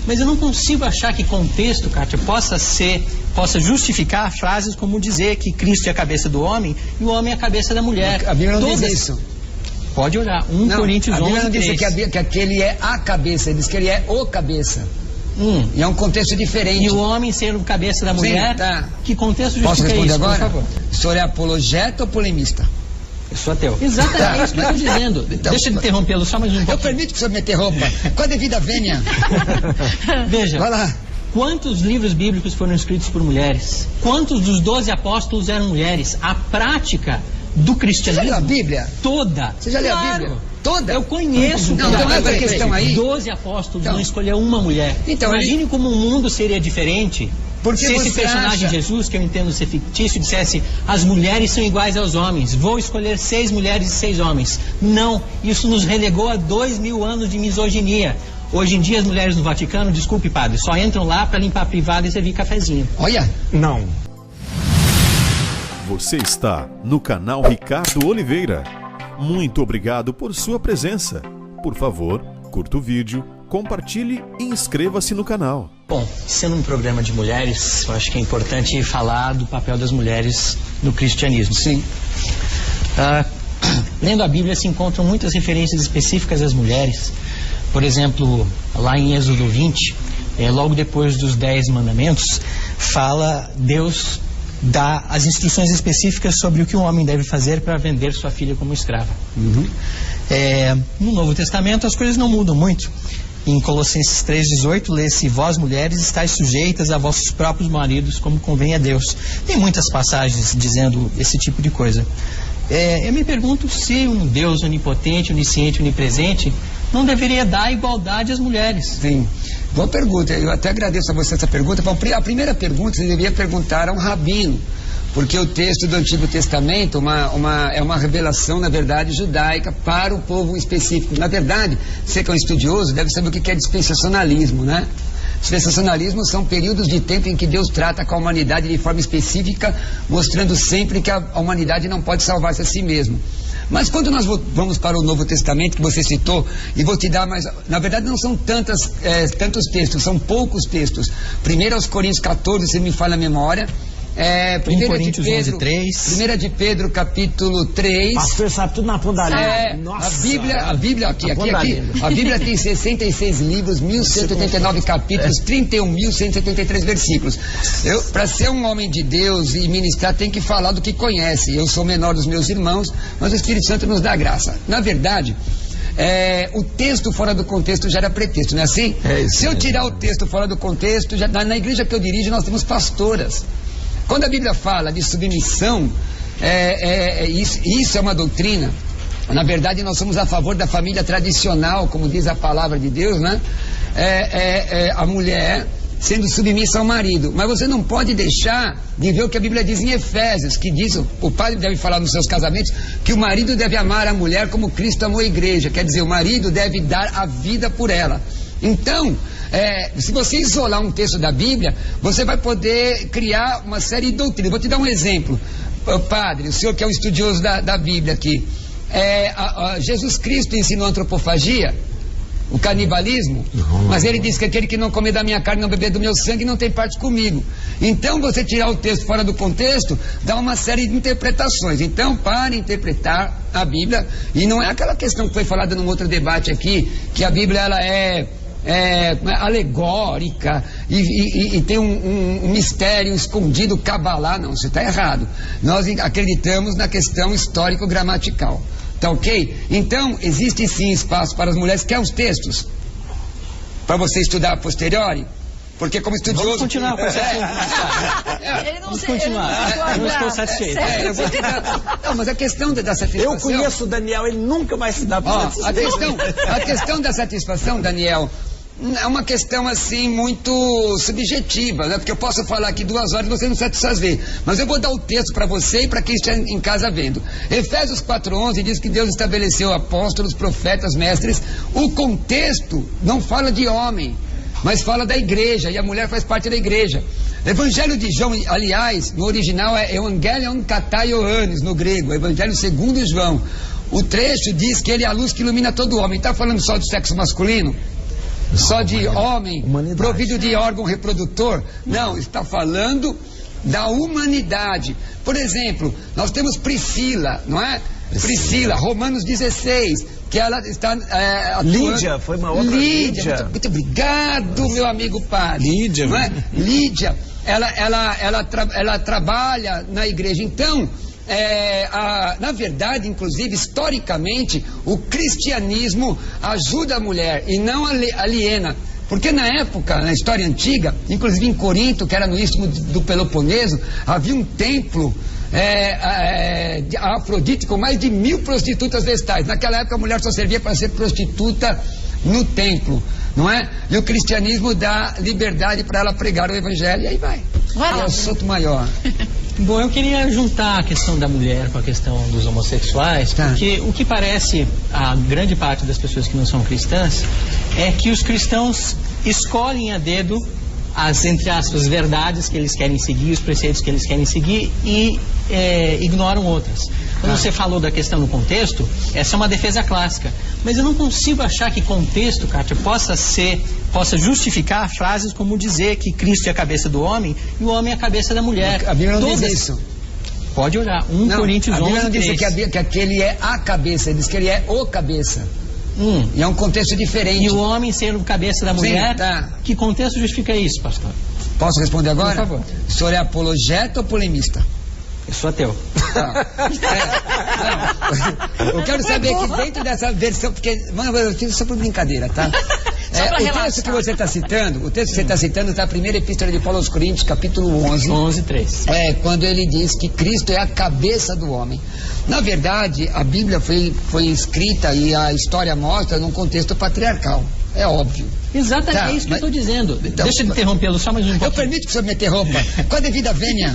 Mas eu não consigo achar que contexto, Kátia, possa justificar frases como dizer que Cristo é a cabeça do homem e o homem é a cabeça da mulher. A Bíblia não diz isso. Pode olhar, Coríntios 11, a Bíblia não diz que aquele é a cabeça, ele diz que ele é o cabeça. E é um contexto diferente. E o homem sendo cabeça da mulher, tá. Que contexto justifica Posso responder isso, agora? por favor? O senhor é apologeta ou polemista? Eu sou ateu. Exatamente, é isso que eu estou dizendo. Então, deixa de interrompê-lo só mais um pouco. Eu permito que o senhor me interrompa. Com a devida vênia. Veja, vai lá. Quantos livros bíblicos foram escritos por mulheres? Quantos dos 12 apóstolos eram mulheres? A prática do cristianismo... Você já leu a Bíblia? Toda. Você já leu a Bíblia? Toda? Eu conheço. Não, então essa questão aí... 12 apóstolos não escolheu uma mulher. Então, imagine como o mundo seria diferente se esse personagem Jesus, que eu entendo ser fictício, dissesse: as mulheres são iguais aos homens, vou escolher 6 mulheres e 6 homens. Não, isso nos relegou a 2000 anos de misoginia. Hoje em dia as mulheres no Vaticano, desculpe padre, só entram lá para limpar a privada e servir cafezinho. Olha, não. Você está no canal Ricardo Oliveira. Muito obrigado por sua presença. Por favor, curta o vídeo, compartilhe e inscreva-se no canal. Bom, sendo um programa de mulheres, eu acho que é importante falar do papel das mulheres no cristianismo. Sim. Lendo a Bíblia se encontram muitas referências específicas às mulheres. Por exemplo, lá em Êxodo 20, logo depois dos 10 mandamentos, Deus dá as instruções específicas sobre o que um homem deve fazer para vender sua filha como escrava. No Novo Testamento as coisas não mudam muito. Em Colossenses 3,18 lê-se: vós mulheres estáis sujeitas a vossos próprios maridos como convém a Deus. Tem muitas passagens dizendo esse tipo de coisa. Eu me pergunto se um Deus onipotente, onisciente, onipresente não deveria dar igualdade às mulheres. Sim. Boa pergunta. Eu até agradeço a você essa pergunta. A primeira pergunta você deveria perguntar a um rabino, porque o texto do Antigo Testamento é uma revelação, na verdade, judaica para o povo específico. Na verdade, você que é um estudioso deve saber o que é dispensacionalismo, né? Dispensacionalismo são períodos de tempo em que Deus trata com a humanidade de forma específica, mostrando sempre que a humanidade não pode salvar-se a si mesma. Mas quando nós vamos para o Novo Testamento, que você citou, e vou te dar mais... Na verdade não são tantos textos, são poucos textos. Primeiro aos Coríntios 14, se me falha a memória. 1 Coríntios 11, 3. 1 de Pedro, capítulo 3. Pastor, sabe tudo na ponta da língua. Nossa, a Bíblia aqui. A Bíblia tem 66 livros, 1189 capítulos, 31.173 versículos. Para ser um homem de Deus e ministrar, tem que falar do que conhece. Eu sou menor dos meus irmãos, mas o Espírito Santo nos dá graça. Na verdade, o texto fora do contexto já era pretexto, não é assim? Se eu tirar o texto fora do contexto, na igreja que eu dirijo nós temos pastoras. Quando a Bíblia fala de submissão, isso é uma doutrina. Na verdade, nós somos a favor da família tradicional, como diz a palavra de Deus, né? A mulher sendo submissa ao marido. Mas você não pode deixar de ver o que a Bíblia diz em Efésios, que diz, o padre deve falar nos seus casamentos, que o marido deve amar a mulher como Cristo amou a igreja. Quer dizer, o marido deve dar a vida por ela. Então, se você isolar um texto da Bíblia, você vai poder criar uma série de doutrinas. Vou te dar um exemplo. Padre, o senhor que é um estudioso da Bíblia aqui, Jesus Cristo ensinou a antropofagia, o canibalismo, mas ele disse que aquele que não comer da minha carne, não beber do meu sangue, não tem parte comigo. Então, você tirar o texto fora do contexto, dá uma série de interpretações. Então, para interpretar a Bíblia, e não é aquela questão que foi falada num outro debate aqui, que a Bíblia ela é alegórica e tem um mistério escondido, cabalá. Não, você está errado. Nós acreditamos na questão histórico-gramatical. Tá ok? Então, existe sim espaço para as mulheres. Quer os textos? Para você estudar a posteriori? Porque como estudioso... Vamos continuar com Vamos continuar. Eu estou satisfeito. Não, mas a questão da satisfação... Eu conheço o Daniel, ele nunca vai se dar por satisfeito. A questão da satisfação, Daniel, é uma questão assim muito subjetiva, né? Porque eu posso falar aqui 2 horas e você não satisfazer. Mas eu vou dar o texto para você e para quem está em casa vendo. Efésios 4:11 diz que Deus estabeleceu apóstolos, profetas, mestres. O contexto não fala de homem, mas fala da igreja, e a mulher faz parte da igreja. Evangelho de João, aliás, no original é Evangelion Katai Ioannis, no grego, Evangelho segundo João. O trecho diz que ele é a luz que ilumina todo homem. Está falando só do sexo masculino? só de homem Humanidade. provido de órgão reprodutor. Não, está falando da humanidade. Por exemplo, nós temos Priscila, não é? Priscila, Romanos 16, que ela está atuando. Lídia, foi uma outra Lídia. Muito obrigado, meu amigo padre. Lídia. Não é? Lídia, ela trabalha na igreja. Então, na verdade, inclusive, historicamente, o cristianismo ajuda a mulher e não aliena. Porque na época, na história antiga, inclusive em Corinto, que era no istmo do Peloponeso, havia um templo de Afrodite com mais de 1000 prostitutas vestais. Naquela época a mulher só servia para ser prostituta no templo, não é? E o cristianismo dá liberdade para ela pregar o evangelho e aí vai. É o assunto maior. Bom, eu queria juntar a questão da mulher com a questão dos homossexuais, porque o que parece a grande parte das pessoas que não são cristãs é que os cristãos escolhem a dedo as, entre aspas, verdades que eles querem seguir, os preceitos que eles querem seguir e ignoram outras. Quando você falou da questão no contexto, essa é uma defesa clássica. Mas eu não consigo achar que contexto, Kátia, possa justificar frases como dizer que Cristo é a cabeça do homem e o homem é a cabeça da mulher. A Bíblia não diz isso. Pode olhar, Coríntios 11, a Bíblia não diz que aquele é a cabeça, ele diz que ele é o cabeça. E é um contexto diferente. E o homem sendo cabeça da mulher, sim, tá. Que contexto justifica isso, pastor? Posso responder agora? Por favor. O senhor é apologeta ou polemista? Eu sou ateu. Eu quero saber que dentro dessa versão, porque, mano, eu fiz só por brincadeira, tá? O texto que você está citando, está na primeira epístola de Paulo aos Coríntios, capítulo 11. 11:3. Quando ele diz que Cristo é a cabeça do homem. Na verdade, a Bíblia foi escrita e a história mostra num contexto patriarcal. É óbvio. Exatamente, tá, é isso que eu estou dizendo. Então, deixa eu interrompê-lo só mais um pouquinho. Eu permito que o senhor me interrompa. Com a devida vênia.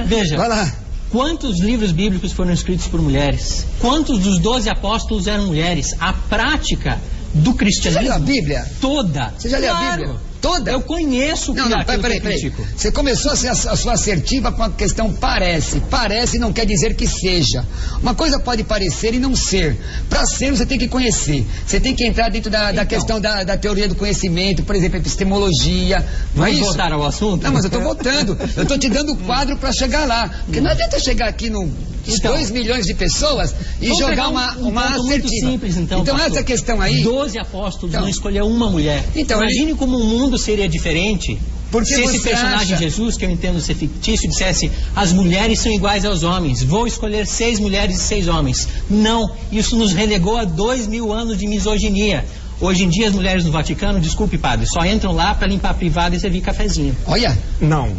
Veja. Vai lá. Quantos livros bíblicos foram escritos por mulheres? Quantos dos 12 apóstolos eram mulheres? A prática do cristianismo... Você já leu a Bíblia? Toda. Você já leu a Bíblia? Toda? Eu conheço o que peraí. Você começou a sua assertiva com a questão parece. Parece não quer dizer que seja. Uma coisa pode parecer e não ser. Para ser, você tem que conhecer. Você tem que entrar dentro da questão da teoria do conhecimento, por exemplo, epistemologia. Vamos voltar ao assunto? Não, mas eu estou voltando. Eu estou te dando o quadro para chegar lá. Porque não adianta chegar aqui no... 2 milhões de pessoas e jogar uma assertiva. Muito simples, então essa questão aí... 12 apóstolos não escolheram uma mulher. Então, imagine como o mundo seria diferente porque se esse personagem Jesus, que eu entendo ser fictício, dissesse: as mulheres são iguais aos homens, vou escolher 6 mulheres e 6 homens. Não, isso nos relegou a 2000 anos de misoginia. Hoje em dia as mulheres no Vaticano, desculpe padre, só entram lá para limpar a privada e servir cafezinho. Olha, não,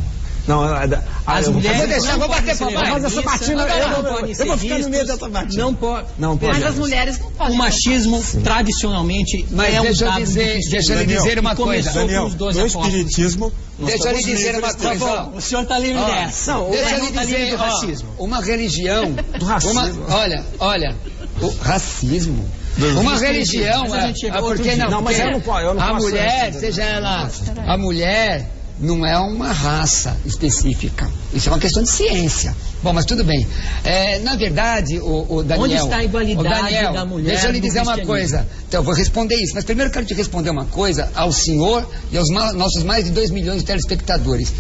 as mulheres vou bater pra baixo. Mas essa batina, eu vou ficar no meio dessa batina. Não pode. Mas as mulheres não podem. O machismo, tradicionalmente, é um deixa eu dado dizer uma coisa. Daniel, no espiritismo... Deixa eu lhe dizer uma coisa. O senhor está livre dessa. Não, deixa eu lhe dizer, racismo. Uma religião... Do racismo. Olha, o racismo... Uma religião... Porque não, mas eu não posso. A mulher, seja ela... A mulher... não é uma raça específica. Isso é uma questão de ciência. Bom, mas tudo bem. Na verdade, o Daniel... Onde está a igualdade da mulher? Deixa eu lhe dizer uma coisa. Então, eu vou responder isso. Mas primeiro eu quero te responder uma coisa ao senhor e aos nossos mais de 2 milhões de telespectadores.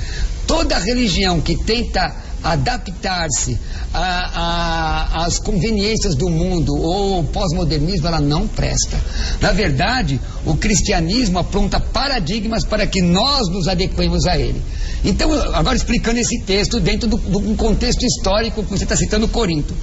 Toda religião que tenta adaptar-se às conveniências do mundo ou ao pós-modernismo, ela não presta. Na verdade, o cristianismo apronta paradigmas para que nós nos adequemos a ele. Então, agora explicando esse texto dentro de um contexto histórico que você está citando, Corinto.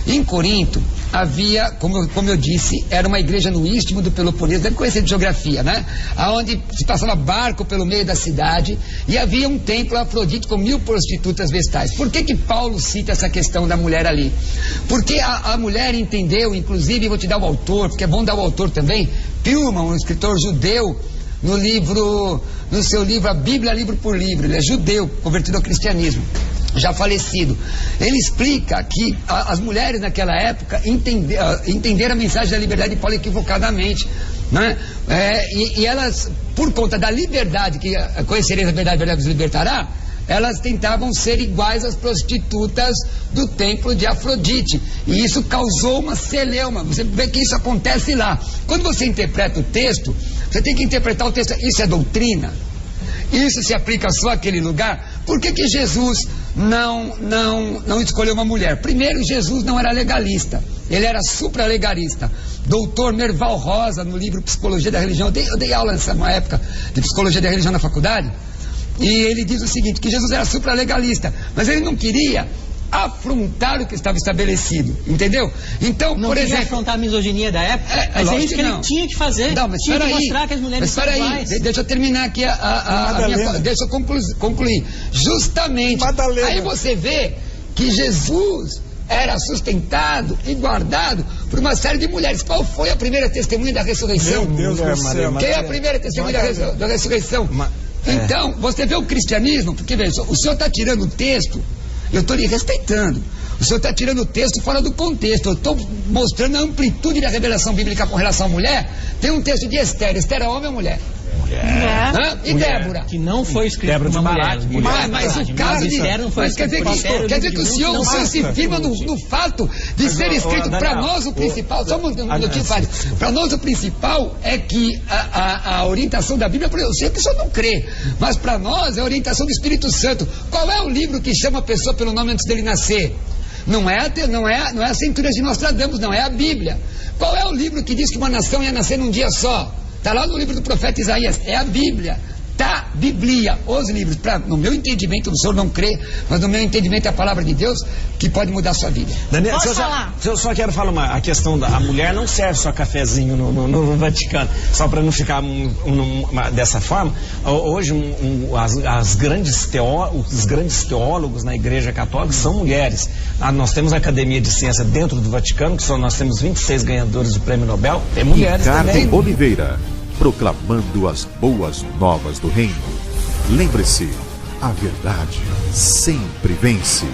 Em Corinto havia, como eu disse, era uma igreja no istmo do Peloponeso, deve conhecer de geografia, né? Onde se passava barco pelo meio da cidade e havia um templo Afrodite com 1000 prostitutas vestais. Por que Paulo cita essa questão da mulher ali? Porque a mulher entendeu, inclusive, vou te dar o autor, porque é bom dar o autor também, Pilman, um escritor judeu, no seu livro A Bíblia Livro por Livro, ele é judeu, convertido ao cristianismo, já falecido. Ele explica que as mulheres naquela época entenderam a mensagem da liberdade de Paulo equivocadamente, né? E elas, por conta da liberdade, que conhecereis a verdade vos libertará, elas tentavam ser iguais às prostitutas do templo de Afrodite. E isso causou uma celeuma. Você vê que isso acontece lá. Quando você interpreta o texto, você tem que interpretar o texto. Isso é doutrina? Isso se aplica só àquele lugar? Por que Jesus não escolheu uma mulher? Primeiro, Jesus não era legalista. Ele era supralegalista. Doutor Merval Rosa, no livro Psicologia da Religião, eu dei aula nessa época de Psicologia da Religião na faculdade, e ele diz o seguinte, que Jesus era supralegalista, mas ele não queria afrontar o que estava estabelecido, entendeu? Então, não por exemplo... afrontar a misoginia da época, mas é isso que ele tinha que fazer. Não, mas tinha que mostrar que as mulheres são iguais. Deixa eu terminar aqui deixa eu concluir. Justamente, aí você vê que Jesus era sustentado e guardado por uma série de mulheres. Qual foi a primeira testemunha da ressurreição? Meu Deus do céu. Quem é a primeira testemunha da ressurreição? Então, você vê o cristianismo, porque veja, o senhor está tirando o texto, eu estou lhe respeitando. O senhor está tirando o texto fora do contexto. Eu estou mostrando a amplitude da revelação bíblica com relação à mulher. Tem um texto de Esther. Esther é homem ou mulher? E Débora? Que não foi escrito por uma mulher. Mas o caso de... Mas quer dizer que o senhor se firma no fato de ser escrito para nós o principal. Só um minutinho, Fábio. Para nós o principal é que a orientação da Bíblia, eu sei que o senhor não crê, mas para nós é a orientação do Espírito Santo. Qual é o livro que chama a pessoa pelo nome antes dele nascer? Não é as Centúrias de Nostradamus, não, é a Bíblia. Qual é o livro que diz que uma nação ia nascer num dia só? Está lá no livro do profeta Isaías, é a Bíblia. Tá, Bíblia, os livros. No meu entendimento, o senhor não crê, mas no meu entendimento é a palavra de Deus que pode mudar a sua vida. Daniel, eu só quero falar a questão da mulher não serve só cafezinho no Vaticano, só para não ficar dessa forma. Hoje, os grandes teólogos na Igreja Católica são mulheres. Nós temos a Academia de Ciência dentro do Vaticano, que nós temos 26 ganhadores do Prêmio Nobel, tem mulheres também. Ricardo Oliveira, proclamando as boas novas do reino. Lembre-se, a verdade sempre vence.